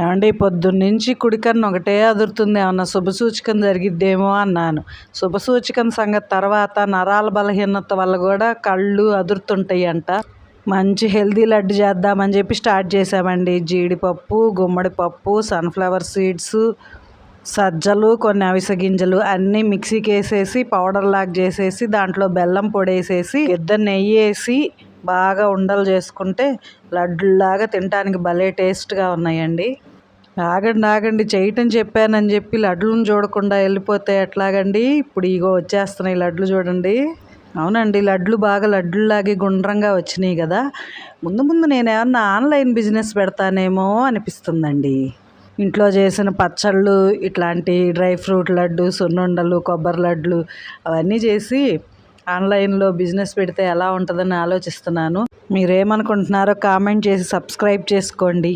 ఏమండి పొద్దున్నుంచి కుడికన్ను ఒకటే అదురుతుంది, ఏమన్నా శుభసూచకం జరిగిద్దేమో అన్నాను. శుభసూచకం సంగతి తర్వాత, నరాల బలహీనత వల్ల కూడా కళ్ళు అదురుతుంటాయి అంట. మంచి హెల్దీ లడ్డు చేద్దామని చెప్పి స్టార్ట్ చేసామండి. జీడిపప్పు, గుమ్మడి పప్పు, సన్ఫ్లవర్ సీడ్స్, సజ్జలు, కొన్ని అవిసె గింజలు అన్నీ మిక్సీకి వేసేసి పౌడర్ లాగా చేసేసి దాంట్లో బెల్లం పొడి వేసేసి నెయ్యి వేసి బాగా ఉండలు చేసుకుంటే లడ్డులాగా తినడానికి భలే టేస్ట్గా ఉన్నాయండి. ఆగండి చేయటం చెప్పానని చెప్పి లడ్డులను చూడకుండా వెళ్ళిపోతే ఎట్లాగండి. ఇప్పుడు ఇగో వచ్చేస్తున్నాయి లడ్లు చూడండి. అవునండి, లడ్లు బాగా లడ్లులాగే గుండ్రంగా వచ్చినాయి కదా. ముందు నేనేమన్నా ఆన్లైన్ బిజినెస్ పెడతానేమో అనిపిస్తుందండి. ఇంట్లో చేసిన పచ్చళ్ళు, ఇట్లాంటి డ్రై ఫ్రూట్ లడ్డు, సున్నుండలు, కొబ్బరి లడ్లు అవన్నీ చేసి ఆన్లైన్లో బిజినెస్ పెడితే ఎలా ఉంటుందని ఆలోచిస్తున్నాను. మీరేమనుకుంటున్నారో కామెంట్ చేసి సబ్స్క్రైబ్ చేసుకోండి.